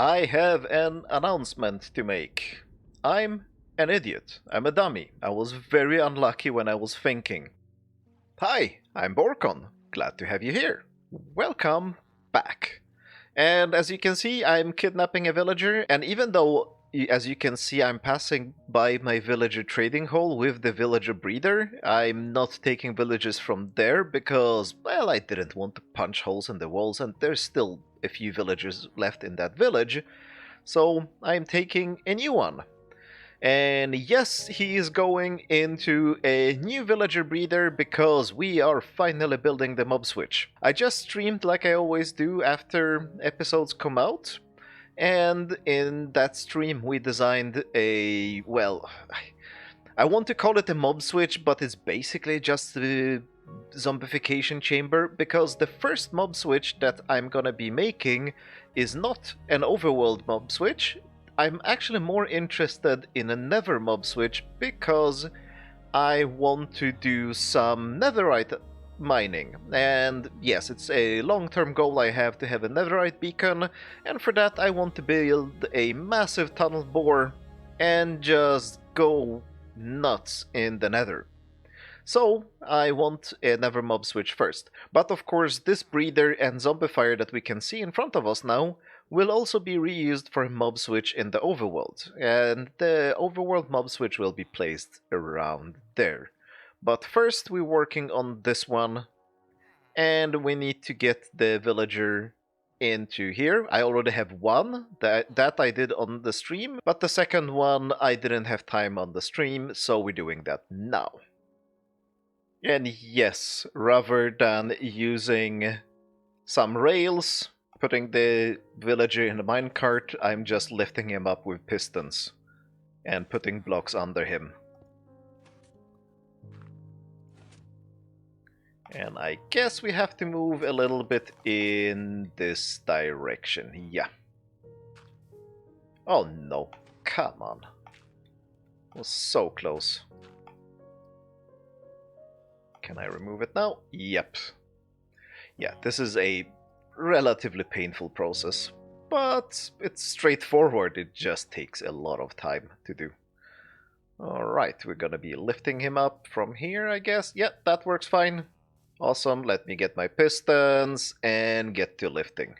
I have an announcement to make. I'm an idiot. I'm a dummy. I was very unlucky when I was thinking. Hi, I'm Borkon. Glad to have you here. Welcome back. And as you can see, I'm kidnapping a villager, and even though, as you can see, I'm passing by my villager trading hall with the villager breeder, I'm not taking villagers from there because, well, I didn't want to punch holes in the walls, and there's still a few villagers left in that village, so I'm taking a new one. And yes, he is going into a new villager breeder because we are finally building the mob switch. I just streamed like I always do after episodes come out, and in that stream we designed a, well, I want to call it a mob switch, but it's basically just a zombification chamber, because the first mob switch that I'm gonna be making is not an overworld mob switch. I'm actually more interested in a nether mob switch because I want to do some netherite mining. And yes, it's a long-term goal I have to have a netherite beacon, and for that I want to build a massive tunnel bore and just go nuts in the nether. So I want a nether mob switch first. But of course this breeder and zombifier that we can see in front of us now will also be reused for a mob switch in the overworld, and the overworld mob switch will be placed around there. But first we're working on this one, and we need to get the villager into here. I already have one, that I did on the stream, but the second one I didn't have time on the stream, so we're doing that now. And yes, rather than using some rails, putting the villager in the minecart, I'm just lifting him up with pistons and putting blocks under him. And I guess we have to move a little bit in this direction, yeah. Oh no, come on. It was so close. Can I remove it now? Yep. Yeah, this is a relatively painful process, but it's straightforward. It just takes a lot of time to do. Alright, we're gonna be lifting him up from here, I guess. Yeah, that works fine. Awesome, let me get my pistons and get to lifting.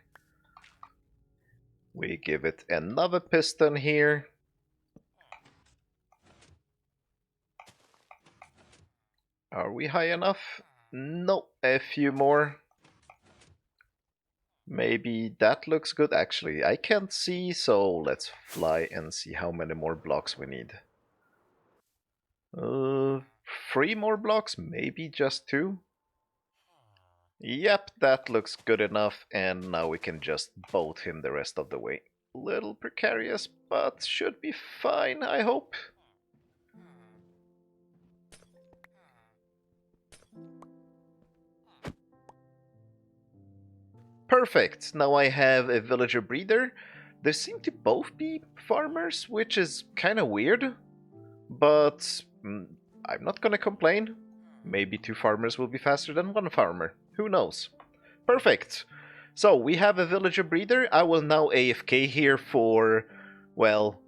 We give it another piston here. Are we high enough? No, a few more. Maybe that looks good. Actually, I can't see, so let's fly and see how many more blocks we need. 3 more blocks? Maybe just 2? Yep, that looks good enough, and now we can just boat him the rest of the way. Little precarious, but should be fine, I hope. Perfect! Now I have a villager breeder. They seem to both be farmers, which is kinda weird, but I'm not gonna complain. Maybe 2 farmers will be faster than 1 farmer. Who knows? Perfect! So, we have a villager breeder. I will now AFK here for, well,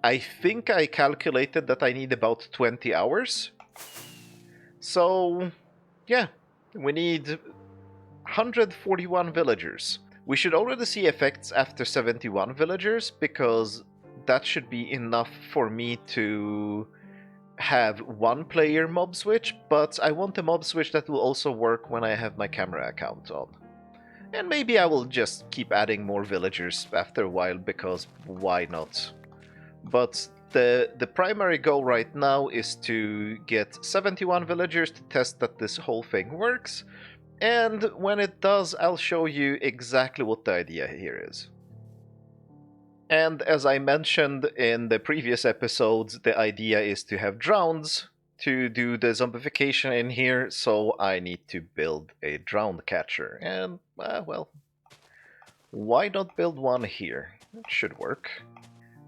I think I calculated that I need about 20 hours. So, yeah, we need 141 villagers. We should already see effects after 71 villagers, because that should be enough for me to have 1 player mob switch, but I want a mob switch that will also work when I have my camera account on. And maybe I will just keep adding more villagers after a while, because why not? But the primary goal right now is to get 71 villagers to test that this whole thing works, and when it does, I'll show you exactly what the idea here is. And as I mentioned in the previous episodes, the idea is to have drowns to do the zombification in here, so I need to build a drown catcher. And, well, why not build one here? It should work.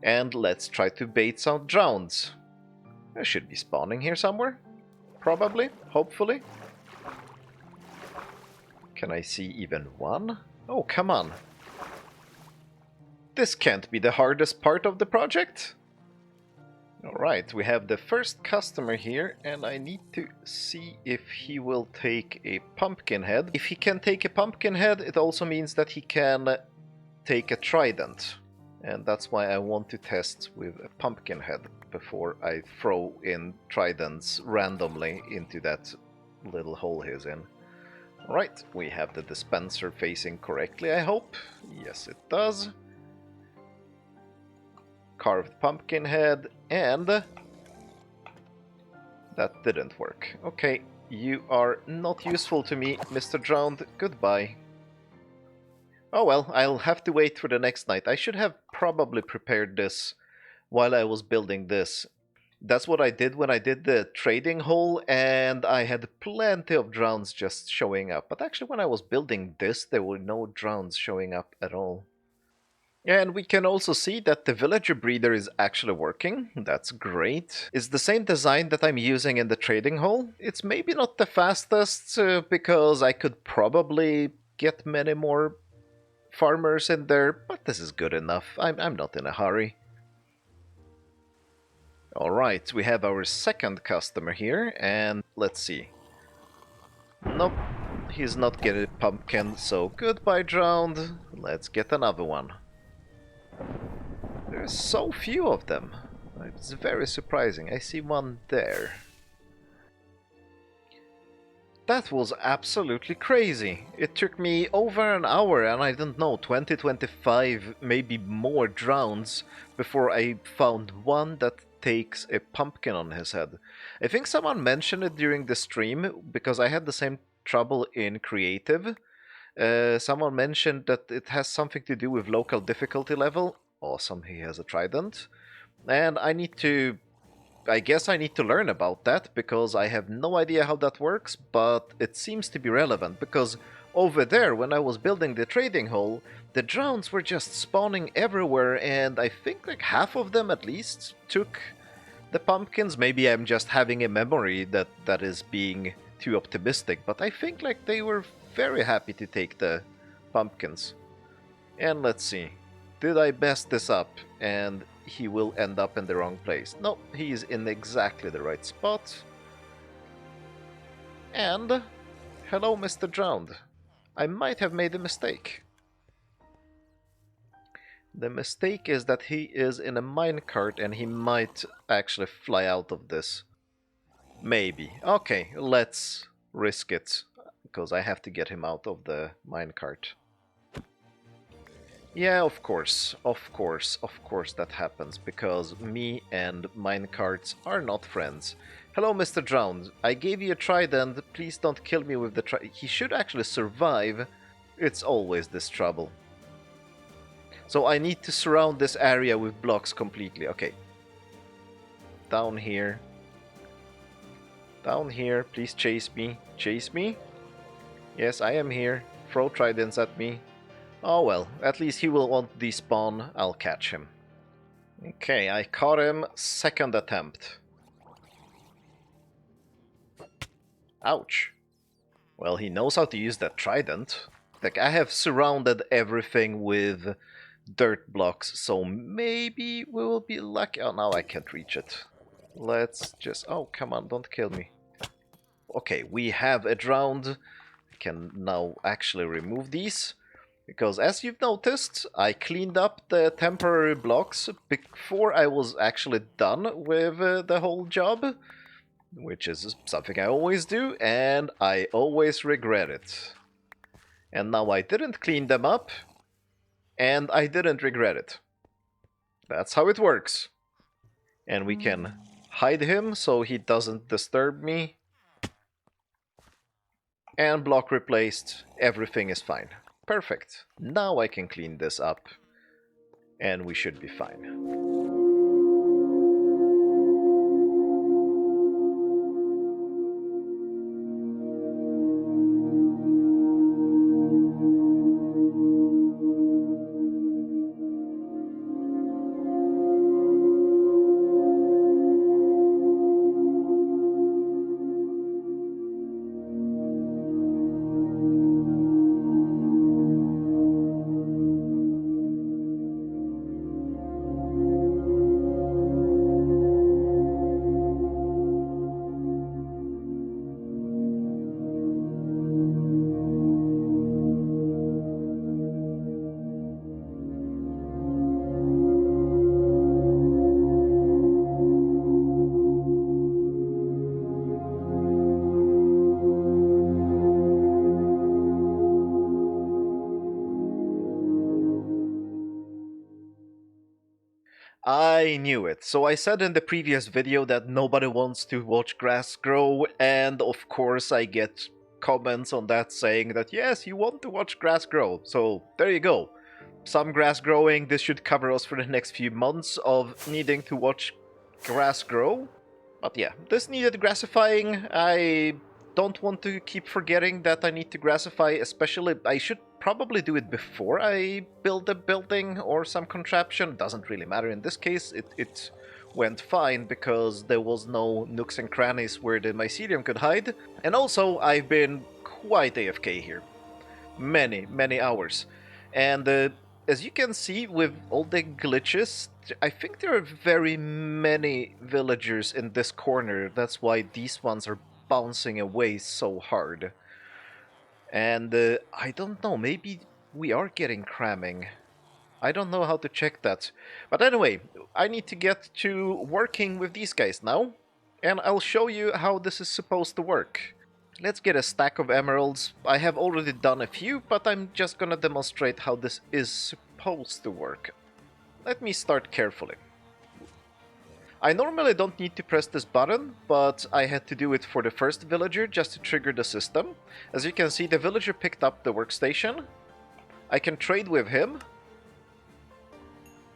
And let's try to bait some drowns. They should be spawning here somewhere. Probably, hopefully. Can I see even one? Oh, come on. This can't be the hardest part of the project. Alright, we have the first customer here, and I need to see if he will take a pumpkin head. If he can take a pumpkin head, it also means that he can take a trident. And that's why I want to test with a pumpkin head before I throw in tridents randomly into that little hole he's in. Alright, we have the dispenser facing correctly, I hope. Yes, it does. Carved pumpkin head, and that didn't work. Okay, you are not useful to me, Mr. Drowned. Goodbye. Oh well, I'll have to wait for the next night. I should have probably prepared this while I was building this. That's what I did when I did the trading hole, and I had plenty of drowns just showing up. But actually when I was building this, there were no drowns showing up at all. And we can also see that the villager breeder is actually working. That's great. It's the same design that I'm using in the trading hall. It's maybe not the fastest, because I could probably get many more farmers in there, but this is good enough. I'm not in a hurry. Alright, we have our second customer here, and let's see. Nope, he's not getting a pumpkin, so goodbye, drowned. Let's get another one. There's so few of them. It's very surprising. I see one there. That was absolutely crazy. It took me over an hour and I don't know, 20, 25, maybe more drowns before I found one that takes a pumpkin on his head. I think someone mentioned it during the stream because I had the same trouble in creative. Someone mentioned that it has something to do with local difficulty level. Awesome, he has a trident. And I guess I need to learn about that, because I have no idea how that works, but it seems to be relevant, because over there, when I was building the trading hole, the drowns were just spawning everywhere, and I think like half of them at least took the pumpkins. Maybe I'm just having a memory that is being too optimistic, but I think like they were very happy to take the pumpkins. And let's see. Did I mess this up and he will end up in the wrong place? No, he is in exactly the right spot. And hello, Mr. Drowned. I might have made a mistake. The mistake is that he is in a minecart and he might actually fly out of this. Maybe. Okay, let's risk it, because I have to get him out of the minecart. Yeah, of course that happens, because me and minecarts are not friends. Hello, Mr. Drowned. I gave you a trident, please don't kill me with the he should actually survive. It's always this trouble. So I need to surround this area with blocks completely. Okay. Down here. Down here, please chase me. Chase me? Yes, I am here. Throw tridents at me. Oh well, at least he will want despawn. I'll catch him. Okay, I caught him. Second attempt. Ouch. Well, he knows how to use that trident. Like, I have surrounded everything with dirt blocks, so maybe we will be lucky. Oh, now I can't reach it. Let's just... Oh, come on, don't kill me. Okay, we have a drowned. I can now actually remove these. Because as you've noticed, I cleaned up the temporary blocks before I was actually done with the whole job. Which is something I always do, and I always regret it. And now I didn't clean them up, and I didn't regret it. That's how it works. And we can hide him so he doesn't disturb me. And block replaced, everything is fine. Perfect. Now I can clean this up, and we should be fine. I knew it. So I said in the previous video that nobody wants to watch grass grow, and of course I get comments on that saying that yes, you want to watch grass grow. So there you go. Some grass growing. This should cover us for the next few months of needing to watch grass grow. But yeah, this needed grassifying. I don't want to keep forgetting that I need to grassify, especially I should probably do it before I build a building or some contraption. It doesn't really matter in this case. It went fine because there was no nooks and crannies where the mycelium could hide. And also, I've been quite AFK here. Many hours. And as you can see with all the glitches, I think there are very many villagers in this corner. That's why these ones are bouncing away so hard. And I don't know, maybe we are getting cramming. I don't know how to check that. But anyway, I need to get to working with these guys now. And I'll show you how this is supposed to work. Let's get a stack of emeralds. I have already done a few, but I'm just gonna demonstrate how this is supposed to work. Let me start carefully. I normally don't need to press this button, but I had to do it for the first villager just to trigger the system. As you can see, the villager picked up the workstation. I can trade with him.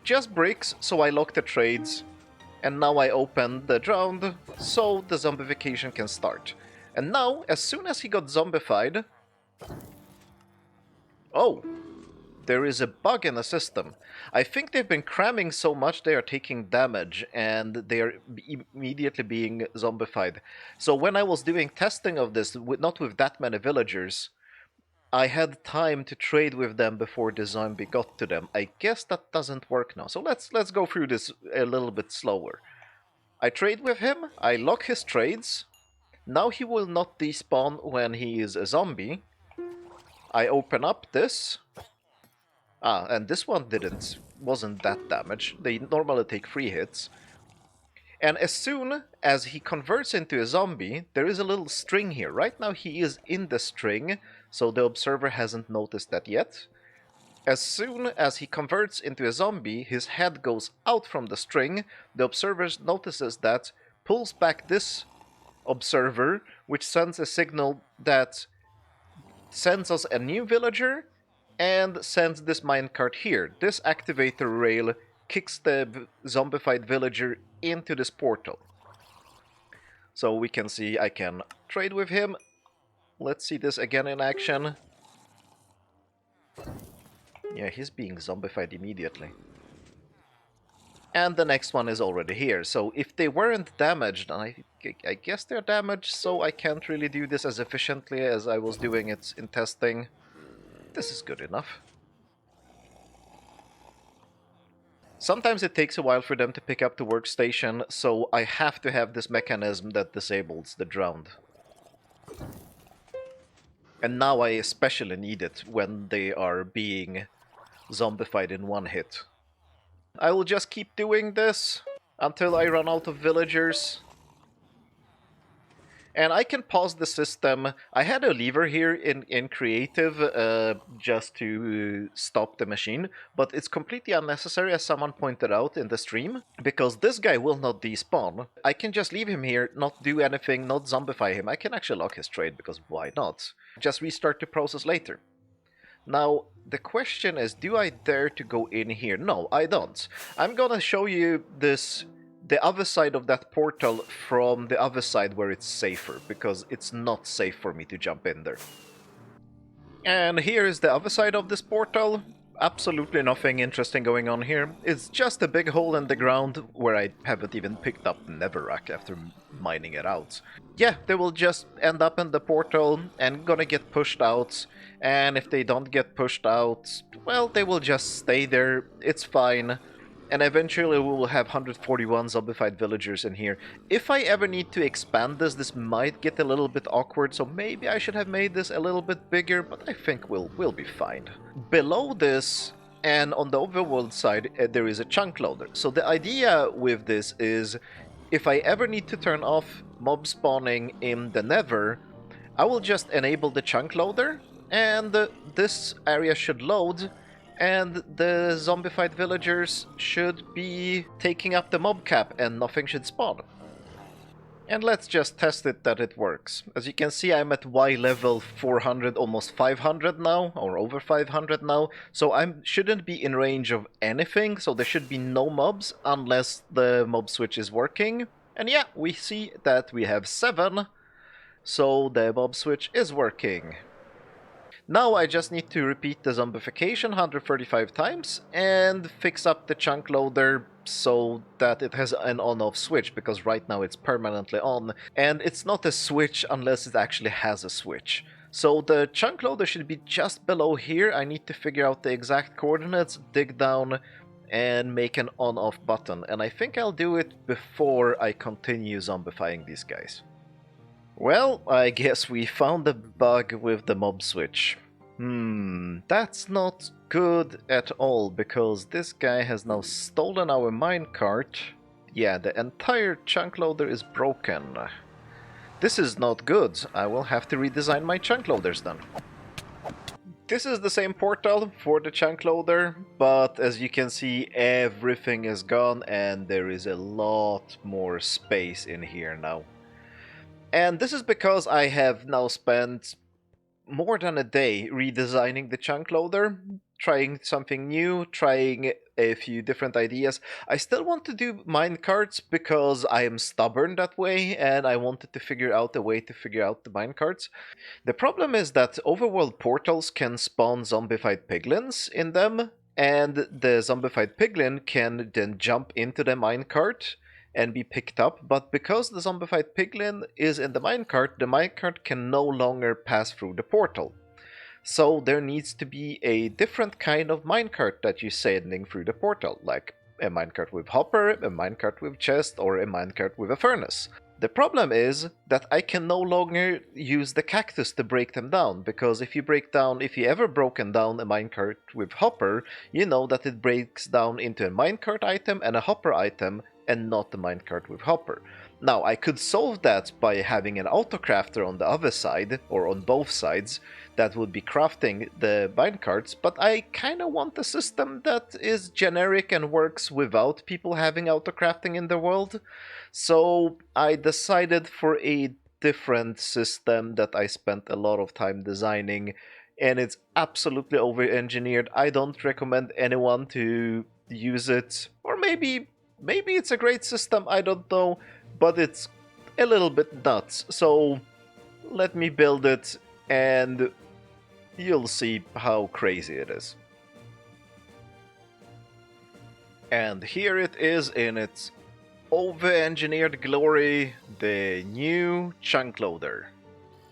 Just bricks, so I lock the trades. And now I open the ground, so the zombification can start. And now, as soon as he got zombified... Oh! There is a bug in the system. I think they've been cramming so much they are taking damage and they are immediately being zombified. So when I was doing testing of this, not with that many villagers, I had time to trade with them before the zombie got to them. I guess that doesn't work now. So let's go through this a little bit slower. I trade with him, I lock his trades. Now he will not despawn when he is a zombie. I open up this. Ah, and this one wasn't that damaged. They normally take 3 hits. And as soon as he converts into a zombie, there is a little string here. Right now he is in the string, so the observer hasn't noticed that yet. As soon as he converts into a zombie, his head goes out from the string. The observer notices that, pulls back this observer, which sends a signal that sends us a new villager, and sends this minecart here. This activator rail kicks the zombified villager into this portal. So we can see I can trade with him. Let's see this again in action. Yeah, he's being zombified immediately. And the next one is already here. So if they weren't damaged, I guess they're damaged, so I can't really do this as efficiently as I was doing it in testing. This is good enough. Sometimes it takes a while for them to pick up the workstation, so I have to have this mechanism that disables the drowned. And now I especially need it when they are being zombified in one hit. I will just keep doing this until I run out of villagers. And I can pause the system. I had a lever here in creative just to stop the machine, but it's completely unnecessary, as someone pointed out in the stream, because this guy will not despawn. I can just leave him here, not do anything, not zombify him. I can actually lock his trade, because why not? Just restart the process later. Now, the question is, do I dare to go in here? No, I don't. I'm gonna show you the other side of that portal from the other side where it's safer, because it's not safe for me to jump in there. And here is the other side of this portal. Absolutely nothing interesting going on here. It's just a big hole in the ground where I haven't even picked up netherrack after mining it out. Yeah, they will just end up in the portal and gonna get pushed out. And if they don't get pushed out, well, they will just stay there. It's fine. And eventually we will have 141 zombified villagers in here. If I ever need to expand this, this might get a little bit awkward, so maybe I should have made this a little bit bigger, but I think we'll be fine. Below this, and on the overworld side, there is a chunk loader. So the idea with this is, if I ever need to turn off mob spawning in the nether, I will just enable the chunk loader, and this area should load. And the zombified villagers should be taking up the mob cap and nothing should spawn. And let's just test it that it works. As you can see, I'm at Y level 400, almost 500 now, or over 500 now, so I shouldn't be in range of anything, so there should be no mobs unless the mob switch is working. And yeah, we see that we have 7, so the mob switch is working. Now I just need to repeat the zombification 135 times and fix up the chunk loader so that it has an on-off switch, because right now it's permanently on, and it's not a switch unless it actually has a switch. So the chunk loader should be just below here. I need to figure out the exact coordinates, dig down, and make an on-off button, and I think I'll do it before I continue zombifying these guys. Well, I guess we found a bug with the mob switch. That's not good at all, because this guy has now stolen our minecart. Yeah, the entire chunk loader is broken. This is not good. I will have to redesign my chunk loaders then. This is the same portal for the chunk loader, but as you can see, everything is gone and there is a lot more space in here now. And this is because I have now spent more than a day redesigning the chunk loader, trying something new, trying a few different ideas. I still want to do minecarts because I am stubborn that way, and I wanted to figure out a way to figure out the minecarts. The problem is that overworld portals can spawn zombified piglins in them, and the zombified piglin can then jump into the minecart and be picked up, but because the zombified piglin is in the minecart can no longer pass through the portal. So there needs to be a different kind of minecart that you're sending through the portal, like a minecart with hopper, a minecart with chest, or a minecart with a furnace. The problem is that I can no longer use the cactus to break them down, because if you ever broken down a minecart with hopper, you know that it breaks down into a minecart item and a hopper item, and not the minecart with hopper. Now, I could solve that by having an autocrafter on the other side, or on both sides, that would be crafting the minecarts, but I kinda want a system that is generic and works without people having autocrafting in the world. So I decided for a different system that I spent a lot of time designing, and it's absolutely over-engineered. I don't recommend anyone to use it, or maybe it's a great system, I don't know, but it's a little bit nuts. So let me build it and you'll see how crazy it is. And here it is in its over-engineered glory, the new chunk loader.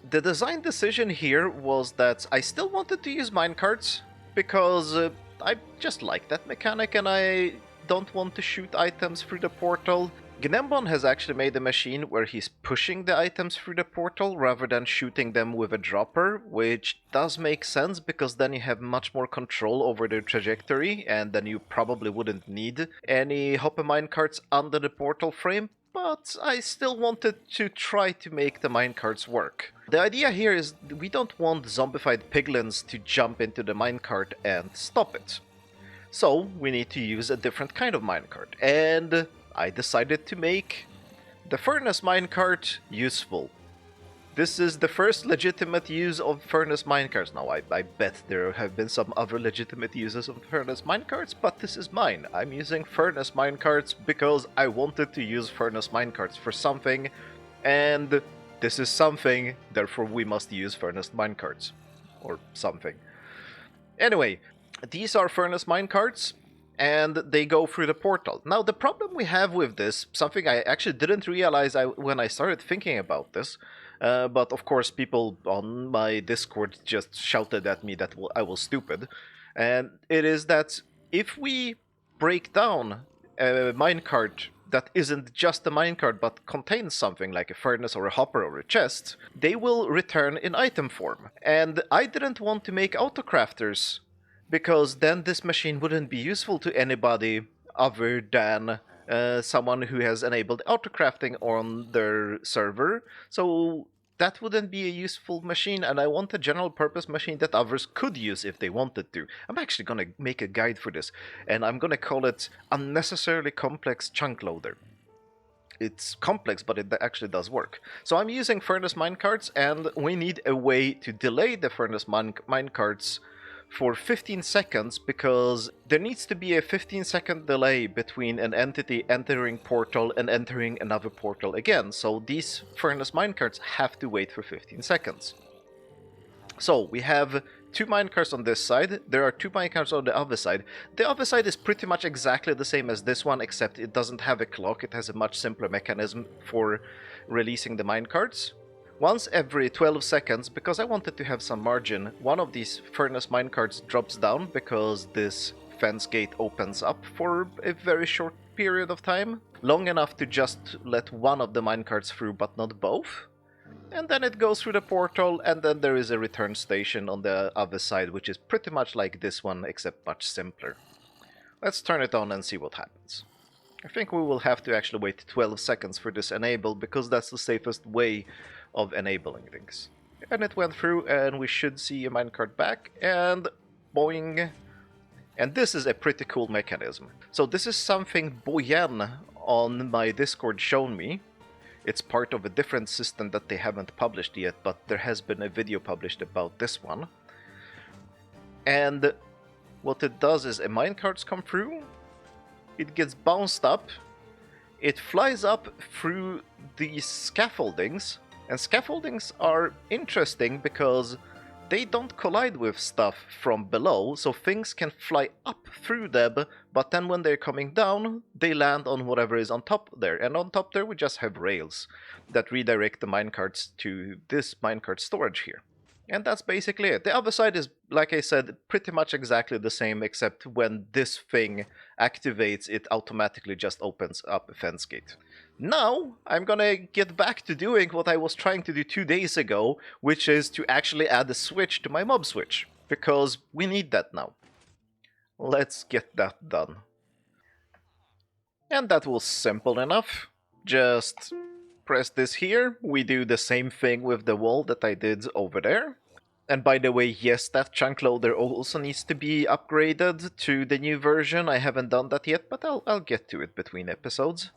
The design decision here was that I still wanted to use minecarts because I just like that mechanic and I don't want to shoot items through the portal. Gnembon has actually made a machine where he's pushing the items through the portal rather than shooting them with a dropper, which does make sense because then you have much more control over their trajectory and then you probably wouldn't need any hopper minecarts under the portal frame, but I still wanted to try to make the minecarts work. The idea here is we don't want zombified piglins to jump into the minecart and stop it. So we need to use a different kind of minecart, and I decided to make the furnace minecart useful. This is the first legitimate use of furnace minecarts. Now I bet there have been some other legitimate uses of furnace minecarts, but this is mine. I'm using furnace minecarts because I wanted to use furnace minecarts for something, and this is something, therefore we must use furnace minecarts. Or something. Anyway, these are furnace minecarts, and they go through the portal. Now, the problem we have with this, something I actually didn't realize when I started thinking about this, but of course people on my Discord just shouted at me that I was stupid, and it is that if we break down a minecart that isn't just a minecart but contains something like a furnace or a hopper or a chest, they will return in item form. And I didn't want to make autocrafters, because then this machine wouldn't be useful to anybody other than someone who has enabled autocrafting on their server. So that wouldn't be a useful machine, and I want a general purpose machine that others could use if they wanted to. I'm actually gonna make a guide for this, and I'm gonna call it Unnecessarily Complex Chunk Loader. It's complex, but it actually does work. So I'm using furnace minecarts, and we need a way to delay the furnace minecarts for 15 seconds, because there needs to be a 15-second delay between an entity entering portal and entering another portal again. So these furnace minecarts have to wait for 15 seconds. So we have 2 minecarts on this side, there are 2 minecarts on the other side. The other side is pretty much exactly the same as this one, except it doesn't have a clock, it has a much simpler mechanism for releasing the minecarts. Once every 12 seconds, because I wanted to have some margin, one of these furnace minecarts drops down because this fence gate opens up for a very short period of time. Long enough to just let one of the minecarts through, but not both. And then it goes through the portal, and then there is a return station on the other side, which is pretty much like this one, except much simpler. Let's turn it on and see what happens. I think we will have to actually wait 12 seconds for this enable, because that's the safest way of enabling things. And it went through, and we should see a minecart back, and boing. And this is a pretty cool mechanism. So this is something Boyan on my Discord shown me. It's part of a different system that they haven't published yet, but there has been a video published about this one. And what it does is a minecarts come through, it gets bounced up, it flies up through these scaffoldings, and scaffoldings are interesting because they don't collide with stuff from below, so things can fly up through them, but then when they're coming down, they land on whatever is on top there. And on top there we just have rails that redirect the minecarts to this minecart storage here. And that's basically it. The other side is, like I said, pretty much exactly the same, except when this thing activates, it automatically just opens up a fence gate. Now, I'm gonna get back to doing what I was trying to do 2 days ago, which is to actually add a switch to my mob switch, because we need that now. Let's get that done. And that was simple enough. Just press this here. We do the same thing with the wall that I did over there. And by the way, yes, that chunk loader also needs to be upgraded to the new version. I haven't done that yet, but I'll get to it between episodes.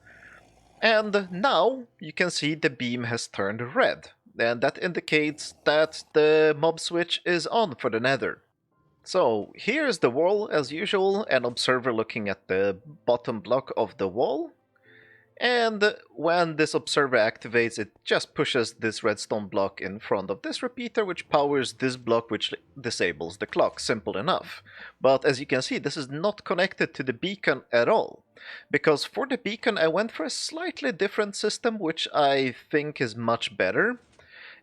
And now you can see the beam has turned red, and that indicates that the mob switch is on for the nether. So here's the wall as usual, an observer looking at the bottom block of the wall. And when this observer activates, it just pushes this redstone block in front of this repeater, which powers this block, which disables the clock. Simple enough. But as you can see, this is not connected to the beacon at all. Because for the beacon, I went for a slightly different system, which I think is much better.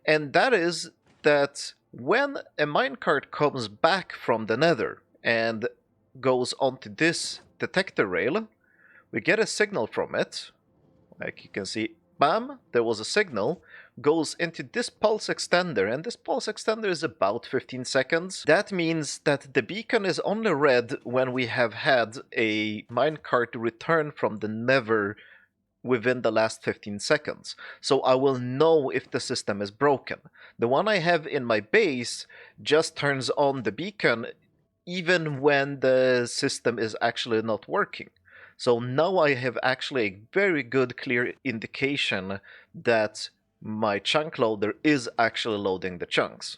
And that is that when a minecart comes back from the nether and goes onto this detector rail, we get a signal from it. Like you can see, bam, there was a signal, goes into this pulse extender, and this pulse extender is about 15 seconds. That means that the beacon is only red when we have had a minecart return from the nether within the last 15 seconds. So I will know if the system is broken. The one I have in my base just turns on the beacon even when the system is actually not working. So now I have actually a very good clear indication that my chunk loader is actually loading the chunks.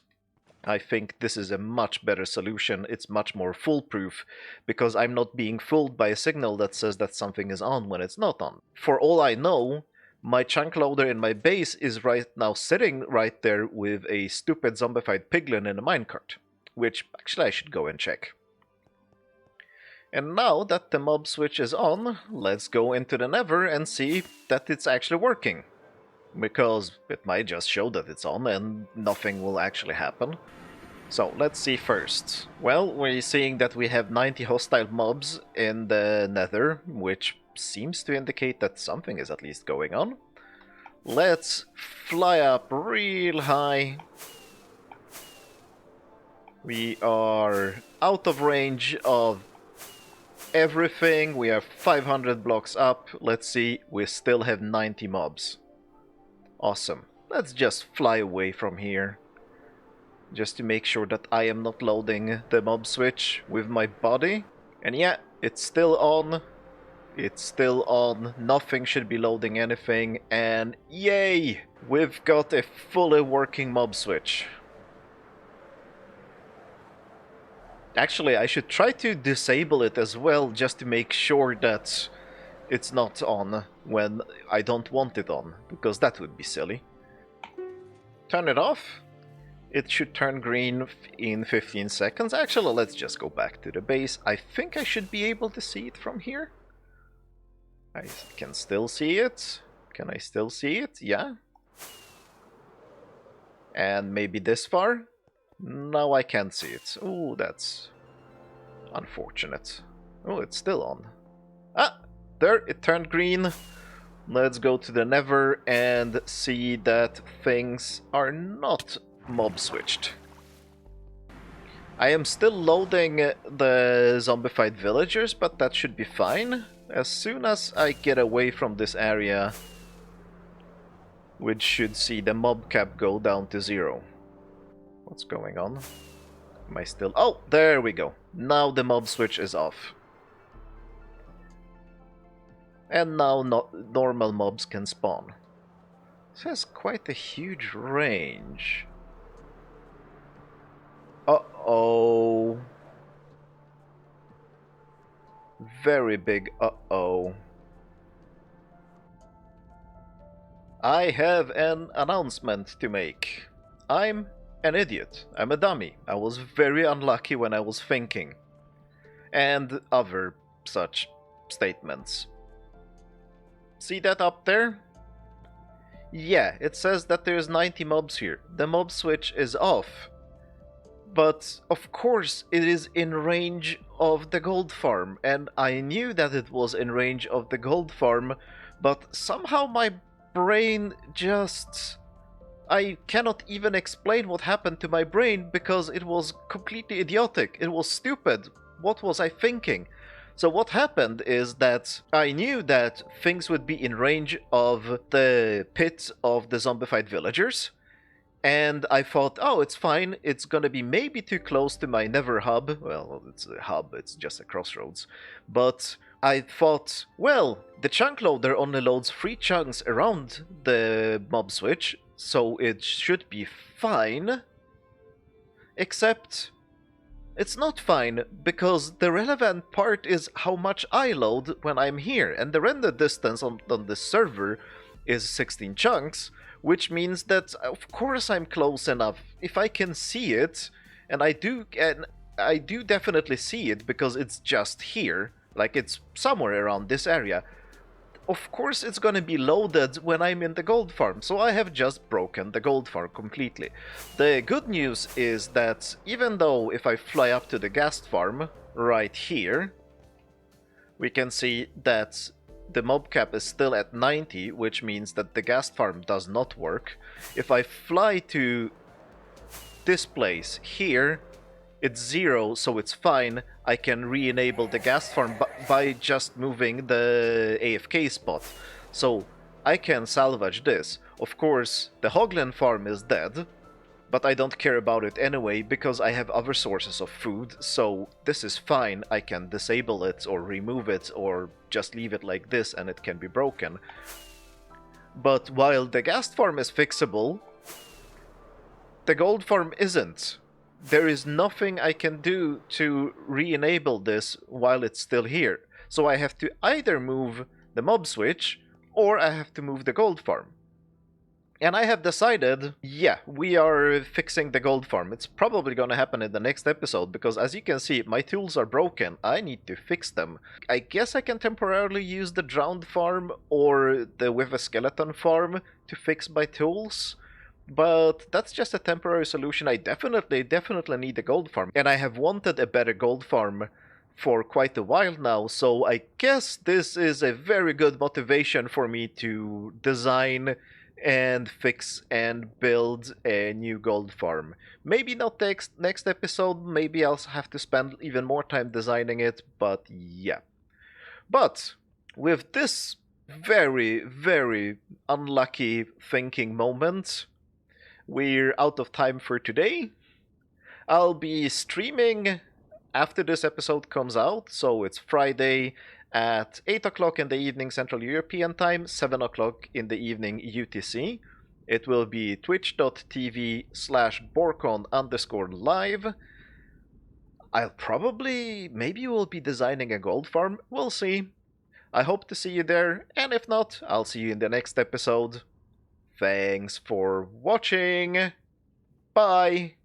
I think this is a much better solution. It's much more foolproof because I'm not being fooled by a signal that says that something is on when it's not on. For all I know, my chunk loader in my base is right now sitting right there with a stupid zombified piglin in a minecart, which actually I should go and check. And now that the mob switch is on, let's go into the nether and see that it's actually working. Because it might just show that it's on and nothing will actually happen. So let's see first. Well, we're seeing that we have 90 hostile mobs in the nether, which seems to indicate that something is at least going on. Let's fly up real high. We are out of range of everything. We are 500 blocks up. Let's see, we still have 90 mobs. Awesome. Let's just fly away from here. Just to make sure that I am not loading the mob switch with my body. And yeah, it's still on. It's still on. Nothing should be loading anything. And yay! We've got a fully working mob switch. Actually, I should try to disable it as well, just to make sure that it's not on when I don't want it on, because that would be silly. Turn it off. It should turn green in 15 seconds. Actually, let's just go back to the base. I think I should be able to see it from here. I can still see it. Can I still see it? Yeah. And maybe this far? No, I can't see it. Oh, that's unfortunate. Oh, it's still on. Ah, there, it turned green. Let's go to the nether and see that things are not mob switched. I am still loading the zombified villagers, but that should be fine. As soon as I get away from this area, we should see the mob cap go down to 0. What's going on? Am I still... Oh, there we go. Now the mob switch is off. And now normal mobs can spawn. This has quite a huge range. Uh-oh. Very big uh-oh. I have an announcement to make. I'm an idiot. I'm a dummy. I was very unlucky when I was thinking. And other such statements. See that up there? Yeah, it says that there's 90 mobs here. The mob switch is off. But of course it is in range of the gold farm, and I knew that it was in range of the gold farm, but somehow my brain just... I cannot even explain what happened to my brain because it was completely idiotic. It was stupid. What was I thinking? So what happened is that I knew that things would be in range of the pit of the zombified villagers. And I thought, oh, it's fine. It's gonna be maybe too close to my nether hub. Well, it's a hub, it's just a crossroads. But I thought, well, the chunk loader only loads 3 chunks around the mob switch, so it should be fine. Except... it's not fine, because the relevant part is how much I load when I'm here, and the render distance on this server is 16 chunks, which means that, of course, I'm close enough. If I can see it, and I do definitely see it, because it's just here, like it's somewhere around this area, of course it's gonna be loaded when I'm in the gold farm, so I have just broken the gold farm completely. The good news is that even though if I fly up to the gas farm right here, we can see that the mob cap is still at 90, which means that the gas farm does not work. If I fly to this place here, it's 0, so it's fine. I can re-enable the gas farm by just moving the AFK spot. So I can salvage this. Of course, the Hoglin farm is dead, but I don't care about it anyway because I have other sources of food, so this is fine. I can disable it or remove it or just leave it like this and it can be broken. But while the gas farm is fixable, the gold farm isn't. There is nothing I can do to re-enable this while it's still here. So I have to either move the mob switch or I have to move the gold farm. And I have decided, yeah, we are fixing the gold farm. It's probably gonna happen in the next episode, because as you can see, my tools are broken. I need to fix them. I guess I can temporarily use the drowned farm or the with a skeleton farm to fix my tools. But that's just a temporary solution. I definitely need the gold farm. And I have wanted a better gold farm for quite a while now, so I guess this is a very good motivation for me to design and fix and build a new gold farm. Maybe not next episode, maybe I'll have to spend even more time designing it, but yeah. But with this very, very unlucky thinking moment. We're out of time for today. I'll be streaming after this episode comes out, so it's Friday at 8 o'clock in the evening Central European Time, 7 o'clock in the evening UTC. It will be twitch.tv/Borkon_live. I'll probably, maybe we'll be designing a gold farm. We'll see. I hope to see you there, and if not, I'll see you in the next episode. Thanks for watching. Bye.